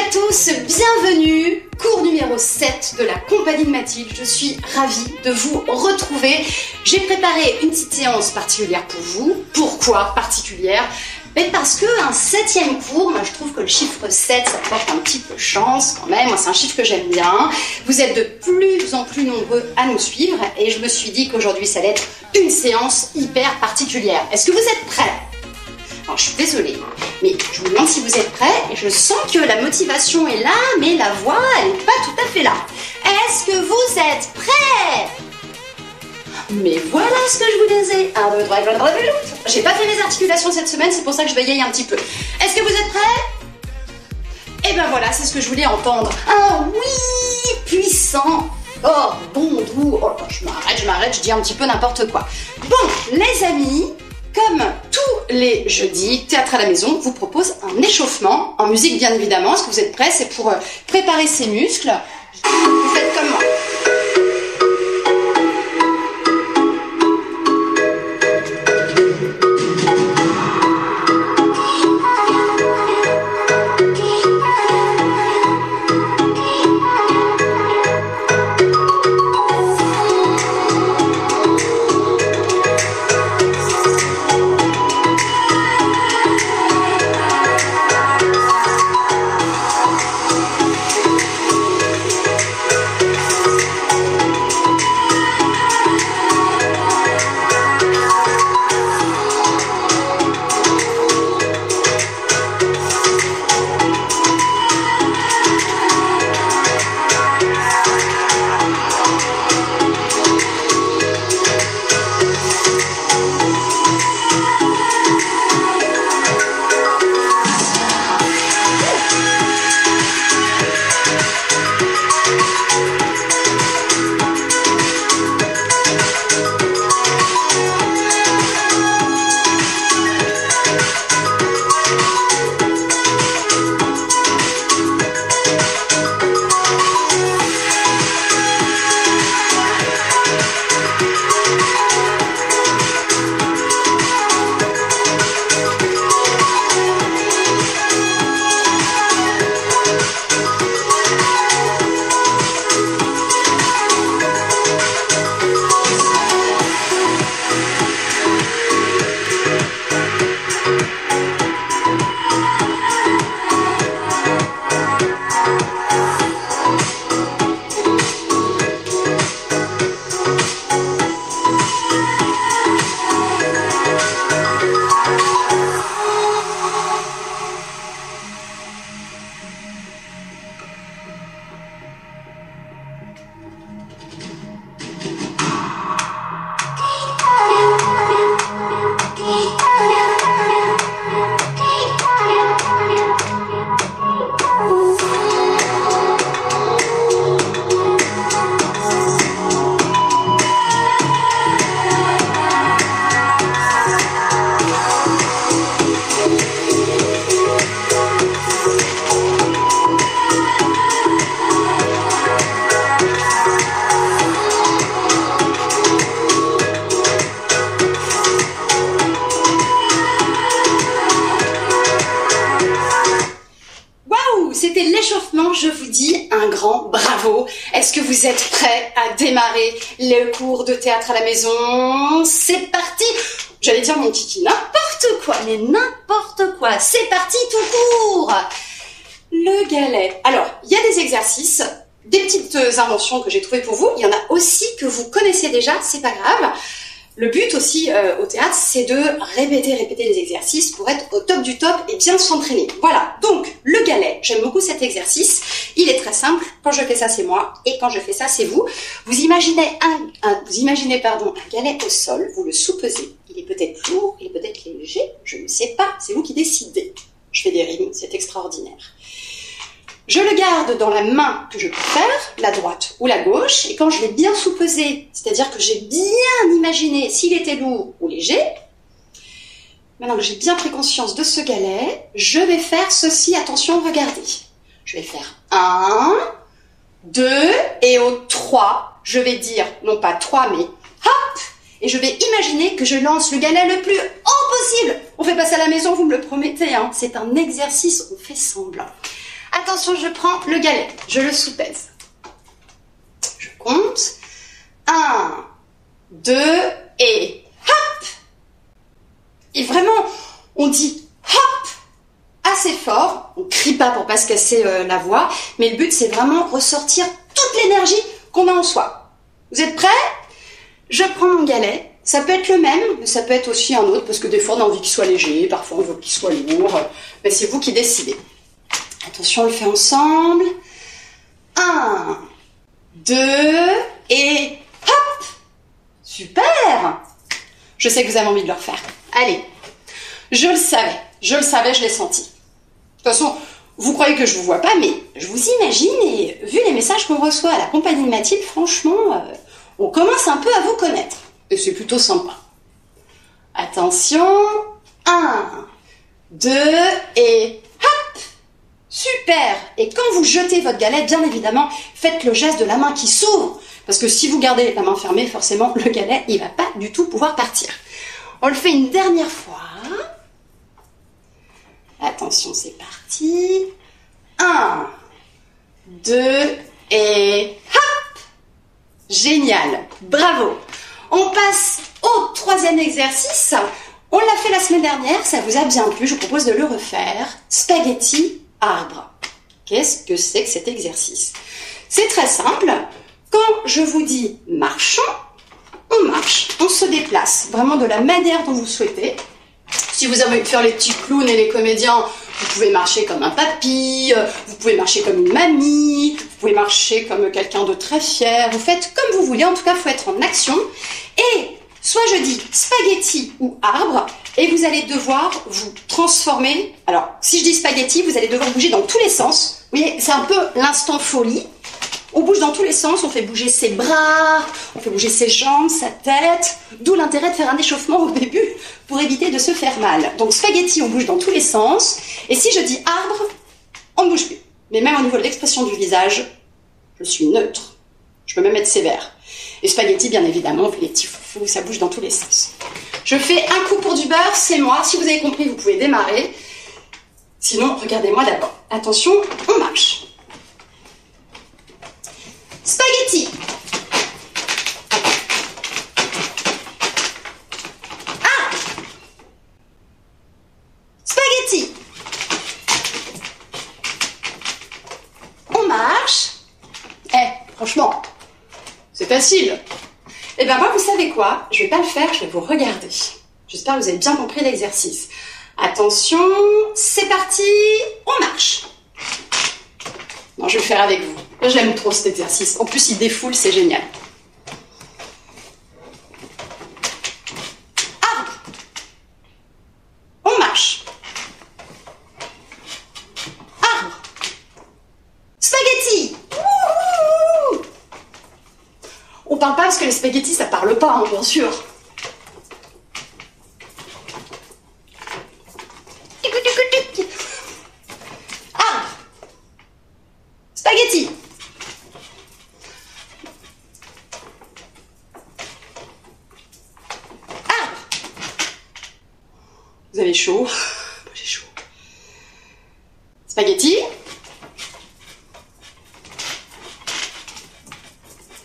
à tous, bienvenue, cours numéro 7 de la compagnie de Mathilde. Je suis ravie de vous retrouver. J'ai préparé une petite séance particulière pour vous. Pourquoi particulière? Parce qu'un 7e cours, moi je trouve que le chiffre 7, ça porte un petit peu chance quand même. Moi c'est un chiffre que j'aime bien. Vous êtes de plus en plus nombreux à nous suivre et je me suis dit qu'aujourd'hui ça allait être une séance hyper particulière. Est-ce que vous êtes prêts? Alors je suis désolée, mais je vous demande si vous êtes prêts et je sens que la motivation est là, mais la voix elle n'est pas tout à fait là. Est-ce que vous êtes prêts? Mais voilà ce que je vous disais. 1, 2, 3, 4, 5, 6. J'ai pas fait mes articulations cette semaine, c'est pour ça que je bégaye un petit peu. Est-ce que vous êtes prêts? Et ben voilà, c'est ce que je voulais entendre. Un oui puissant, fort, bon, doux. Oh, je m'arrête, je dis un petit peu n'importe quoi. Bon, les amis, comme tous les jeudis, Théâtre à la maison vous propose un échauffement, en musique bien évidemment. Est-ce que vous êtes prêts? C'est pour préparer ses muscles. Vous faites comme moi. C'était l'échauffement, je vous dis un grand bravo. Est-ce que vous êtes prêts à démarrer le cours de théâtre à la maison? C'est parti. J'allais dire mon kiki, n'importe quoi, mais n'importe quoi. C'est parti tout court. Le galet. Alors, il y a des exercices, des petites inventions que j'ai trouvées pour vous. Il y en a aussi que vous connaissez déjà, c'est pas grave. Le but aussi au théâtre, c'est de répéter les exercices pour être au top du top et bien s'entraîner. Voilà, donc le galet, j'aime beaucoup cet exercice. Il est très simple, quand je fais ça c'est moi et quand je fais ça c'est vous. Vous imaginez un galet au sol, vous le soupesez. Il est peut-être lourd, il est peut-être léger, je ne sais pas, c'est vous qui décidez. Je fais des rimes, c'est extraordinaire. Je le garde dans la main que je préfère, la droite ou la gauche, et quand je l'ai bien soupesé, c'est-à-dire que j'ai bien imaginé s'il était lourd ou léger, maintenant que j'ai bien pris conscience de ce galet, je vais faire ceci, attention, regardez. Je vais faire 1, 2, et au 3, je vais dire, non pas 3, mais hop, et je vais imaginer que je lance le galet le plus haut possible. On fait pas ça à la maison, vous me le promettez, hein. C'est un exercice, on fait semblant. Attention, je prends le galet, je le soupèse. Je compte. 1, 2 et hop! Et vraiment, on dit hop assez fort. On ne crie pas pour pas se casser la voix, mais le but c'est vraiment ressortir toute l'énergie qu'on a en soi. Vous êtes prêts? Je prends mon galet. Ça peut être le même, mais ça peut être aussi un autre, parce que des fois on a envie qu'il soit léger, parfois on veut qu'il soit lourd. Mais c'est vous qui décidez. Attention, on le fait ensemble. 1, 2 et hop! Super! Je sais que vous avez envie de le refaire. Allez, je le savais, je l'ai senti. De toute façon, vous croyez que je vous vois pas, mais je vous imagine, et vu les messages qu'on reçoit à la compagnie de Mathilde, franchement, on commence un peu à vous connaître. Et c'est plutôt sympa. Attention, 1, 2 et hop! Super! Et quand vous jetez votre galet, bien évidemment, faites le geste de la main qui s'ouvre. Parce que si vous gardez la main fermée, forcément, le galet, il va pas du tout pouvoir partir. On le fait une dernière fois. Attention, c'est parti. 1, 2 et hop! Génial! Bravo! On passe au troisième exercice. On l'a fait la semaine dernière, ça vous a bien plu, je vous propose de le refaire. Spaghetti arbre. Qu'est-ce que c'est que cet exercice? C'est très simple. Quand je vous dis marchons, on marche, on se déplace, vraiment de la manière dont vous souhaitez. Si vous avez envie de faire les petits clowns et les comédiens, vous pouvez marcher comme un papy, vous pouvez marcher comme une mamie, vous pouvez marcher comme quelqu'un de très fier, vous faites comme vous voulez, en tout cas il faut être en action. Et soit je dis spaghetti ou arbre, et vous allez devoir vous transformer. Alors si je dis spaghetti, vous allez devoir bouger dans tous les sens. Vous voyez, c'est un peu l'instant folie. On bouge dans tous les sens, on fait bouger ses bras, on fait bouger ses jambes, sa tête, d'où l'intérêt de faire un échauffement au début pour éviter de se faire mal. Donc spaghetti, on bouge dans tous les sens, et si je dis arbre, on ne bouge plus. Mais même au niveau de l'expression du visage, je suis neutre. Je peux même être sévère. Et spaghetti, bien évidemment, on fait les petits foufous, ça bouge dans tous les sens. Je fais un coup pour du beurre, c'est moi. Si vous avez compris, vous pouvez démarrer. Sinon, regardez-moi d'abord. Attention, on marche. Spaghetti. Ah. Spaghetti. On marche. Franchement, c'est facile. Eh bien moi, vous savez quoi? Je vais pas le faire, je vais vous regarder. J'espère que vous avez bien compris l'exercice. Attention, c'est parti, on marche. Non, je vais le faire avec vous. J'aime trop cet exercice. En plus, il défoule, c'est génial. Arbre. On marche. Arbre. Spaghetti. Wouhou. On parle pas parce que les spaghettis, ça parle pas, hein, bien sûr. Arbre. Spaghetti. Vous avez chaud? Moi j'ai chaud. Spaghetti.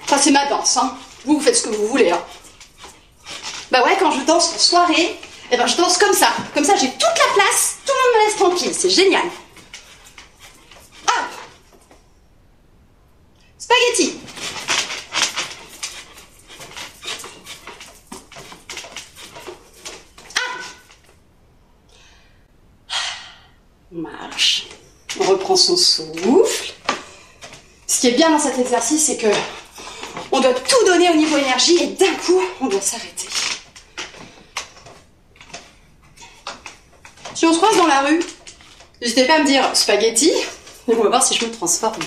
Ça c'est ma danse, hein. Vous faites ce que vous voulez, hein. Bah ouais, quand je danse en soirée, eh ben je danse comme ça. Comme ça j'ai toute la place, tout le monde me laisse tranquille, c'est génial. Hop. Spaghetti. On marche, on reprend son souffle. Ce qui est bien dans cet exercice, c'est que on doit tout donner au niveau énergie et d'un coup, on doit s'arrêter. Si on se croise dans la rue, n'hésitez pas à me dire spaghetti, et on va voir si je me transforme.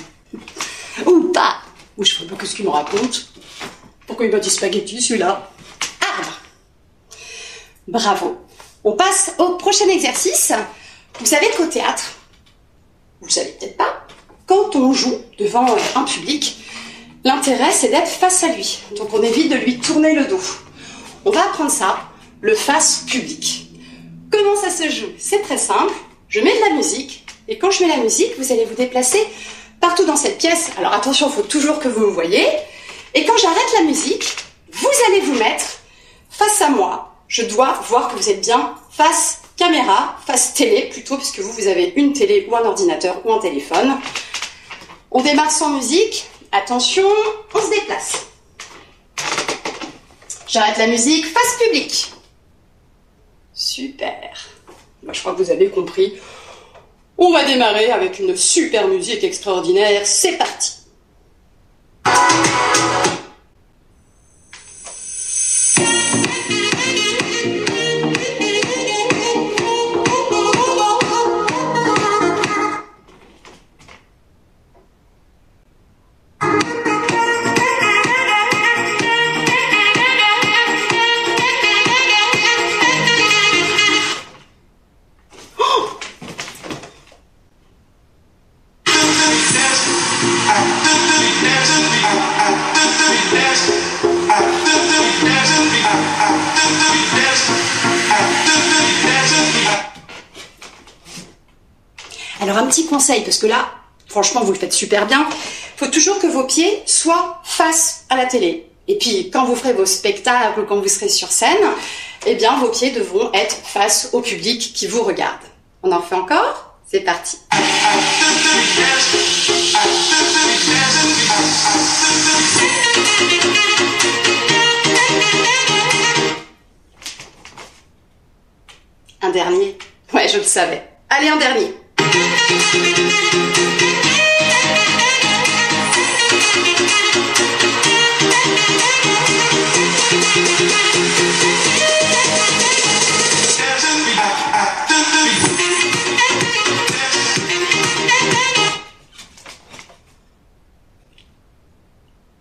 Ou pas. Ou je ne sais pas ce qu'il me raconte. Pourquoi il m'a dit spaghetti, celui-là? Arbre. Bravo. On passe au prochain exercice. Vous savez qu'au théâtre, vous le savez peut-être pas, quand on joue devant un public, l'intérêt c'est d'être face à lui. Donc on évite de lui tourner le dos. On va apprendre ça, le face public. Comment ça se joue? C'est très simple. Je mets de la musique Et quand je mets la musique, vous allez vous déplacer partout dans cette pièce. Alors attention, il faut toujours que vous me voyez. Et quand j'arrête la musique, vous allez vous mettre face à moi. Je dois voir que vous êtes bien face caméra, face télé plutôt, puisque vous avez une télé ou un ordinateur ou un téléphone. On démarre sans musique. Attention, on se déplace. J'arrête la musique, face publique. Super. Bah, je crois que vous avez compris. On va démarrer avec une super musique extraordinaire. C'est parti. Alors un petit conseil, parce que là, franchement, vous le faites super bien. Il faut toujours que vos pieds soient face à la télé. Et puis, quand vous ferez vos spectacles, quand vous serez sur scène, eh bien, vos pieds devront être face au public qui vous regarde. On en fait encore? C'est parti. Un dernier. Ouais, je le savais. Allez, un dernier.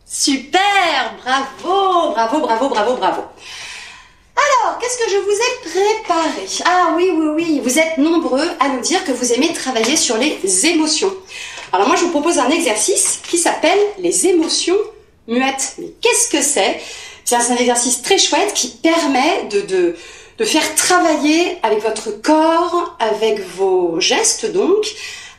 Super, bravo, bravo, bravo, bravo, bravo. Alors, qu'est-ce que je vous ai préparé? Ah oui, oui, oui, vous êtes nombreux à nous dire que vous aimez travailler sur les émotions. Alors moi, je vous propose un exercice qui s'appelle les émotions muettes. Mais qu'est-ce que c'est? C'est un exercice très chouette qui permet de faire travailler avec votre corps, avec vos gestes donc,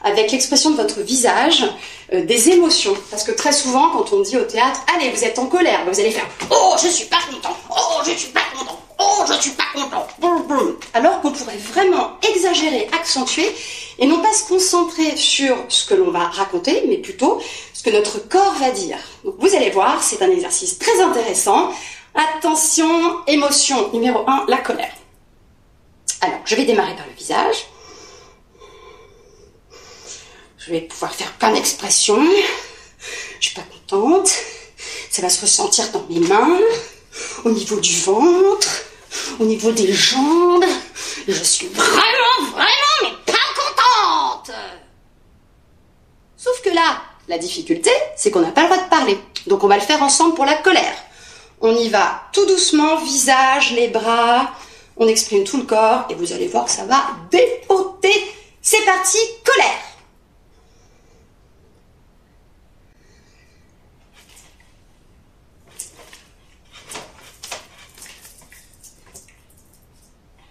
avec l'expression de votre visage, des émotions. Parce que très souvent, quand on dit au théâtre, allez, vous êtes en colère, vous allez faire, oh, je suis pas content, oh, je suis pas content, oh, je suis pas content, boum, boum. Alors qu'on pourrait vraiment exagérer, accentuer, et non pas se concentrer sur ce que l'on va raconter, mais plutôt ce que notre corps va dire. Donc vous allez voir, c'est un exercice très intéressant. Attention, émotion numéro 1, la colère. Alors, je vais démarrer par le visage. Je vais pouvoir faire plein d'expressions. Je suis pas contente. Ça va se ressentir dans mes mains, au niveau du ventre, au niveau des jambes. Et je suis vraiment, vraiment, mais pas contente. Sauf que là, la difficulté, c'est qu'on n'a pas le droit de parler. Donc on va le faire ensemble pour la colère. On y va tout doucement, visage, les bras. On exprime tout le corps et vous allez voir que ça va dépoter. C'est parti, colère.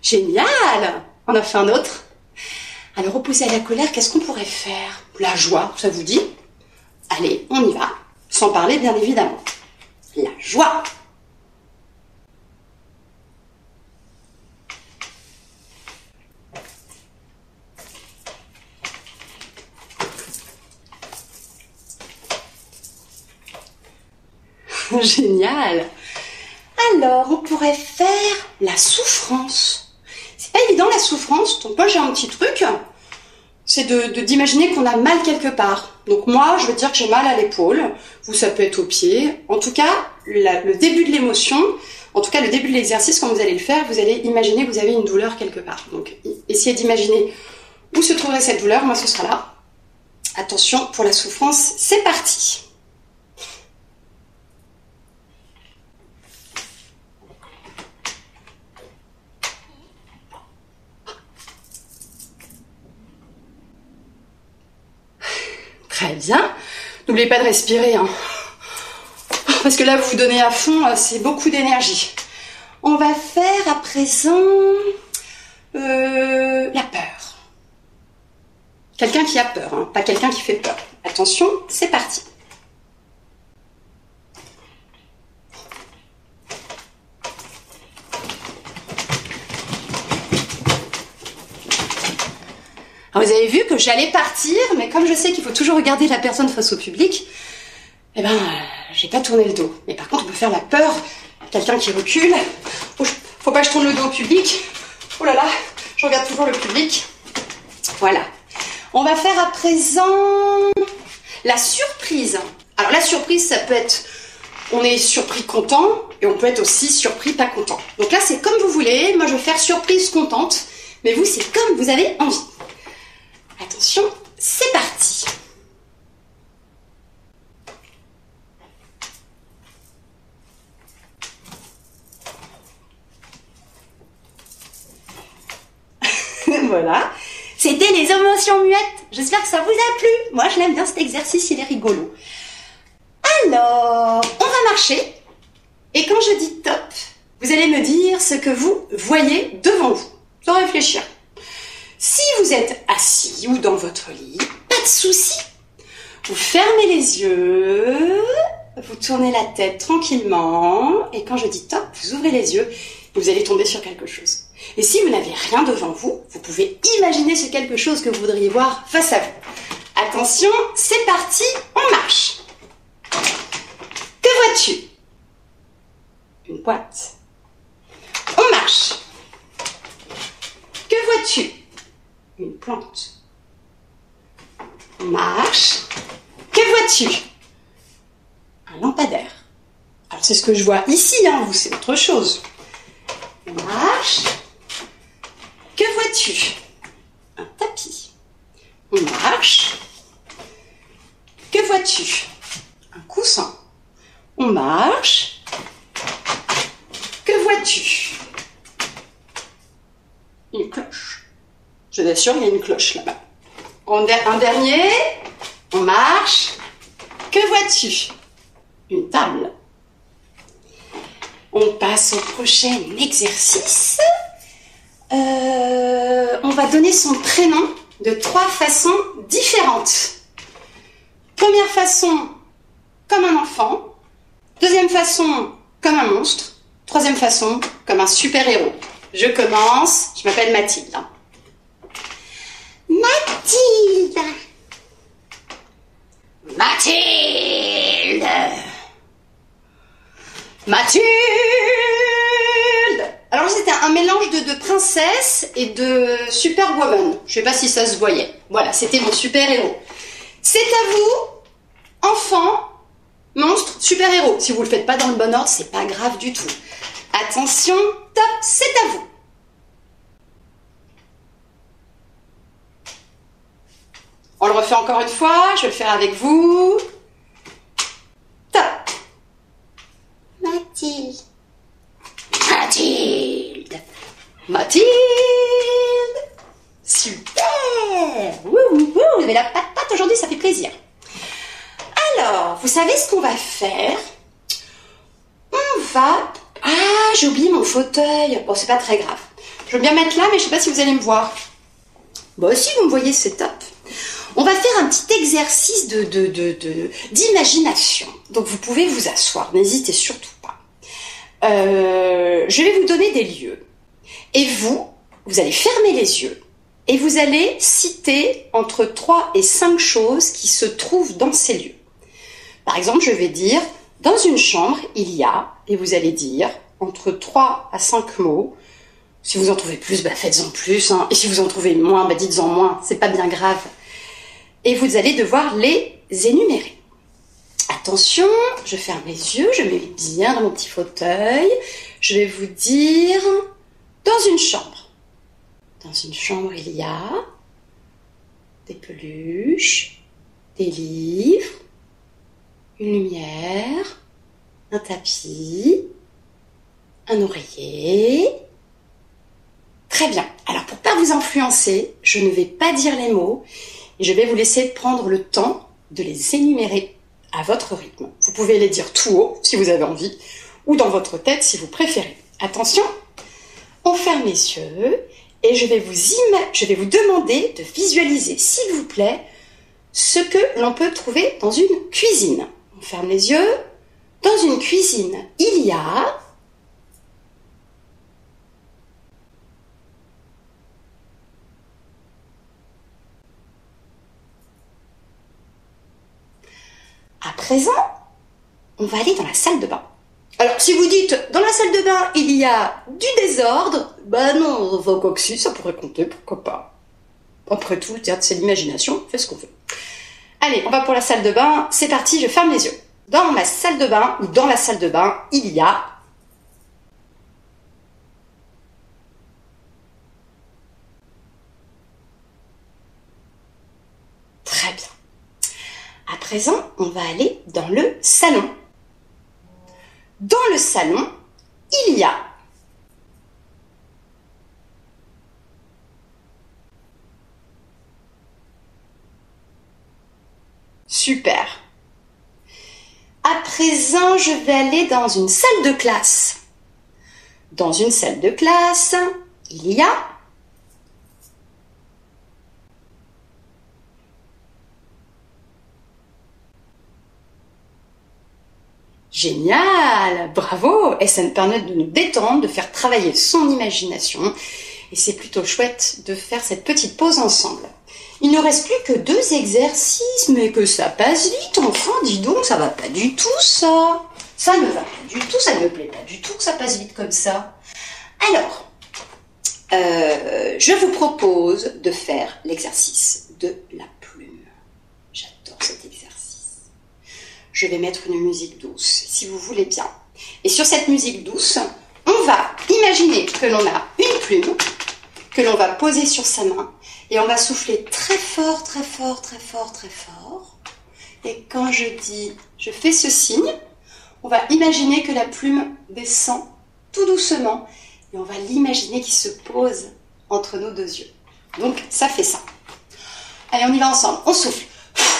Génial! On a fait un autre. Alors, opposé à la colère, qu'est-ce qu'on pourrait faire? La joie, ça vous dit? Allez, on y va. Sans parler, bien évidemment. La joie. Génial! Alors, on pourrait faire la souffrance. C'est pas évident la souffrance, donc moi j'ai un petit truc, c'est d'imaginer qu'on a mal quelque part. Donc moi, je veux dire que j'ai mal à l'épaule, vous ça peut être au pied. En tout cas, le début de l'émotion, en tout cas le début de l'exercice, quand vous allez le faire, vous allez imaginer que vous avez une douleur quelque part. Donc essayez d'imaginer où se trouverait cette douleur, moi ce sera là. Attention, pour la souffrance, c'est parti. Très bien. N'oubliez pas de respirer, hein. Parce que là, vous vous donnez à fond, c'est beaucoup d'énergie. On va faire à présent la peur. Quelqu'un qui a peur, hein, pas quelqu'un qui fait peur. Attention, c'est parti. Alors, vous avez vu que j'allais partir, mais comme je sais qu'il faut toujours regarder la personne face au public, eh ben, j'ai pas tourné le dos. Mais par contre, on peut faire la peur à quelqu'un qui recule. Oh, faut pas que je tourne le dos au public. Oh là là, je regarde toujours le public. Voilà. On va faire à présent la surprise. Alors la surprise, ça peut être, on est surpris content, et on peut être aussi surpris pas content. Donc là, c'est comme vous voulez. Moi, je vais faire surprise contente, mais vous, c'est comme vous avez envie. Attention, c'est parti. Voilà. C'était les émotions muettes. J'espère que ça vous a plu. Moi, je l'aime bien cet exercice, il est rigolo. Alors, on va marcher. Et quand je dis top, vous allez me dire ce que vous voyez devant vous, sans réfléchir. Si vous êtes assis ou dans votre lit, pas de souci. Vous fermez les yeux, vous tournez la tête tranquillement, et quand je dis top, vous ouvrez les yeux et vous allez tomber sur quelque chose. Et si vous n'avez rien devant vous, vous pouvez imaginer ce quelque chose que vous voudriez voir face à vous. Attention, c'est parti, on marche. Que vois-tu? Une boîte. On marche. Que vois-tu? Une plante. On marche. Que vois-tu? Un lampadaire. Alors c'est ce que je vois ici, hein, vous c'est autre chose. On marche. Que vois-tu? Un tapis. On marche. Que vois-tu? Un coussin. On marche. Que vois-tu? Une cloche. Je vous assure, il y a une cloche là-bas. Un dernier. On marche. Que vois-tu? Une table. On passe au prochain exercice. On va donner son prénom de 3 façons différentes. Première façon, comme un enfant. Deuxième façon, comme un monstre. Troisième façon, comme un super-héros. Je commence. Je m'appelle Mathilde. Mathilde. Mathilde. Mathilde. Alors c'était un mélange de princesse et de superwoman. Je sais pas si ça se voyait. Voilà, c'était mon super-héros. C'est à vous, enfant, monstre, super-héros. Si vous le faites pas dans le bon ordre, c'est pas grave du tout. Attention, top, c'est à vous. On le refait encore une fois, je vais le faire avec vous. Top. Mathilde. Mathilde. Mathilde. Super. Vous avez la patate aujourd'hui, ça fait plaisir. Alors, vous savez ce qu'on va faire? On va... Ah, j'ai oublié mon fauteuil. Bon, c'est pas très grave. Je veux bien mettre là, mais je sais pas si vous allez me voir. Bon, si vous me voyez, c'est top. On va faire un petit exercice d'imagination. Donc, vous pouvez vous asseoir, n'hésitez surtout pas. Je vais vous donner des lieux. Et vous allez fermer les yeux. Et vous allez citer entre 3 et 5 choses qui se trouvent dans ces lieux. Par exemple, je vais dire, dans une chambre, il y a, et vous allez dire, entre 3 à 5 mots. Si vous en trouvez plus, bah faites-en plus. Hein. Et si vous en trouvez moins, bah dites-en moins. C'est pas bien grave. Et vous allez devoir les énumérer. Attention, je ferme les yeux, je me mets bien dans mon petit fauteuil. Je vais vous dire, dans une chambre. Dans une chambre, il y a des peluches, des livres, une lumière, un tapis, un oreiller. Très bien. Alors, pour pas vous influencer, je ne vais pas dire les mots et je vais vous laisser prendre le temps de les énumérer à votre rythme. Vous pouvez les dire tout haut, si vous avez envie, ou dans votre tête, si vous préférez. Attention, on ferme les yeux et je vais vous demander de visualiser, s'il vous plaît, ce que l'on peut trouver dans une cuisine. On ferme les yeux. Dans une cuisine, il y a à présent, on va aller dans la salle de bain. Alors, si vous dites, dans la salle de bain, il y a du désordre, ben non, quoi que si, ça pourrait compter, pourquoi pas. Après tout, le théâtre, c'est l'imagination, on fait ce qu'on veut. Allez, on va pour la salle de bain, c'est parti, je ferme les yeux. Dans ma salle de bain, ou dans la salle de bain, il y a très bien. À présent, on va aller dans le salon. Dans le salon, il y a super. À présent, je vais aller dans une salle de classe. Dans une salle de classe, il y a génial, bravo! Et ça nous permet de nous détendre, de faire travailler son imagination. Et c'est plutôt chouette de faire cette petite pause ensemble. Il ne reste plus que 2 exercices, mais que ça passe vite, enfin, dis donc, ça va pas du tout, ça. Ça ne va pas du tout, ça ne me plaît pas du tout que ça passe vite comme ça. Alors, je vous propose de faire l'exercice de la plume. J'adore cet exercice. Je vais mettre une musique douce, si vous voulez bien. Et sur cette musique douce, on va imaginer que l'on a une plume, que l'on va poser sur sa main, et on va souffler très fort, très fort, très fort, très fort. Et quand je dis, je fais ce signe, on va imaginer que la plume descend tout doucement, et on va l'imaginer qui se pose entre nos 2 yeux. Donc, ça fait ça. Allez, on y va ensemble. On souffle.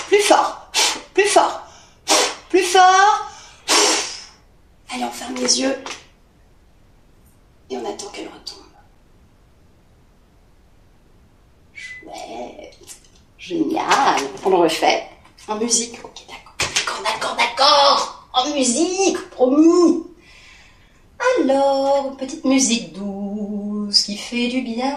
Plus fort, plus fort. Plus fort. Allez, on ferme les yeux. Et on attend qu'elle retombe. Chouette. Génial. On le refait. En musique. Ok, d'accord. En musique, promis. Alors, une petite musique douce qui fait du bien.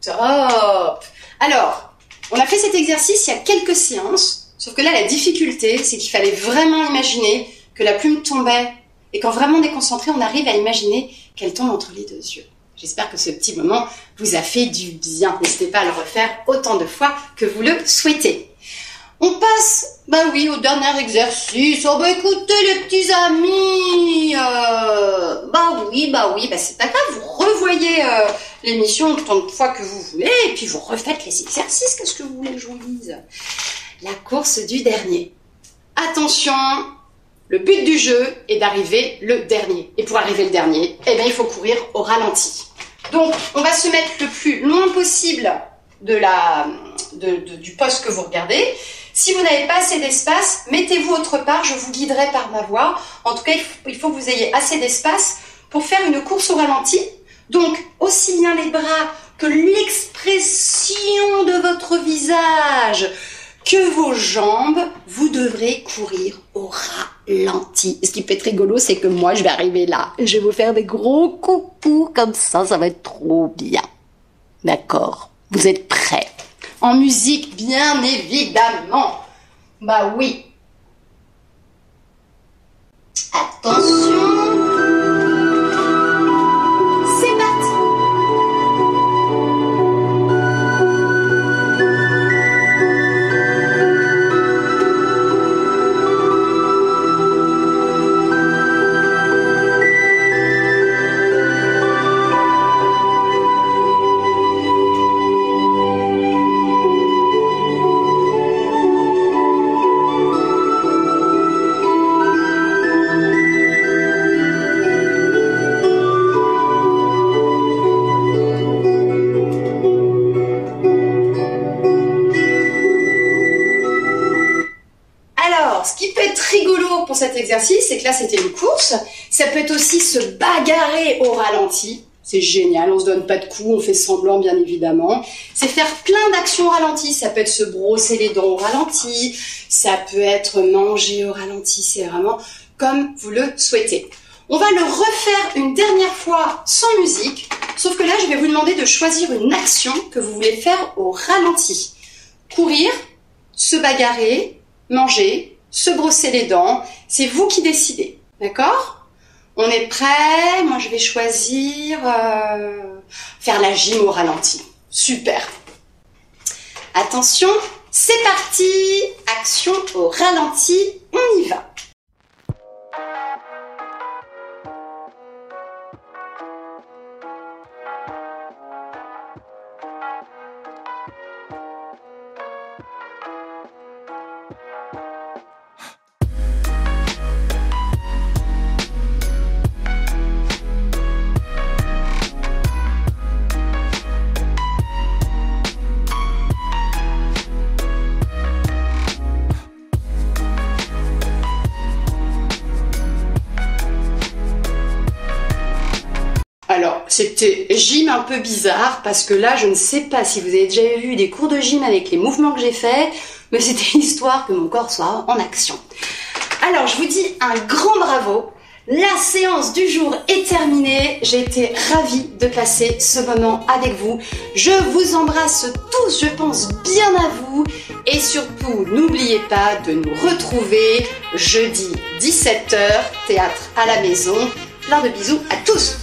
Top! Alors, on a fait cet exercice il y a quelques séances, sauf que là, la difficulté, c'est qu'il fallait vraiment imaginer que la plume tombait, et quand vraiment on est concentré, on arrive à imaginer qu'elle tombe entre les 2 yeux. J'espère que ce petit moment vous a fait du bien. N'hésitez pas à le refaire autant de fois que vous le souhaitez. On passe, au dernier exercice. Oh écoutez les petits amis, c'est pas grave, vous revoyez l'émission autant de fois que vous voulez, et puis vous refaites les exercices. Qu'est-ce que vous voulez que je vous dise? La course du dernier. Attention, le but du jeu est d'arriver le dernier. Et pour arriver le dernier, il faut courir au ralenti. Donc, on va se mettre le plus loin possible du poste que vous regardez. Si vous n'avez pas assez d'espace, mettez-vous autre part, je vous guiderai par ma voix. En tout cas, il faut que vous ayez assez d'espace pour faire une course au ralenti. Donc, aussi bien les bras que l'expression de votre visage, que vos jambes, vous devrez courir au ralenti. Ce qui peut être rigolo, c'est que moi, je vais arriver là. Je vais vous faire des gros coucous comme ça va être trop bien. D'accord? Vous êtes prêts? En musique, bien évidemment. Bah oui. Attention. C'est parti. Alors, ce qui peut être rigolo pour cet exercice, c'est que là, c'était une course. Ça peut être aussi se bagarrer au ralenti. C'est génial, on se donne pas de coups, on fait semblant, bien évidemment. C'est faire plein d'actions au ralenti. Ça peut être se brosser les dents au ralenti. Ça peut être manger au ralenti. C'est vraiment comme vous le souhaitez. On va le refaire une dernière fois sans musique. Sauf que là, je vais vous demander de choisir une action que vous voulez faire au ralenti. Courir, se bagarrer, manger, se brosser les dents, c'est vous qui décidez, d'accord? On est prêt? Moi je vais choisir faire la gym au ralenti. Super. Attention, c'est parti. Action au ralenti, on y va. Alors, c'était gym un peu bizarre parce que là, je ne sais pas si vous avez déjà vu des cours de gym avec les mouvements que j'ai faits, mais c'était l'histoire que mon corps soit en action. Alors, je vous dis un grand bravo. La séance du jour est terminée. J'ai été ravie de passer ce moment avec vous. Je vous embrasse tous, je pense bien à vous. Et surtout, n'oubliez pas de nous retrouver jeudi 17 h, théâtre à la maison. Plein de bisous à tous.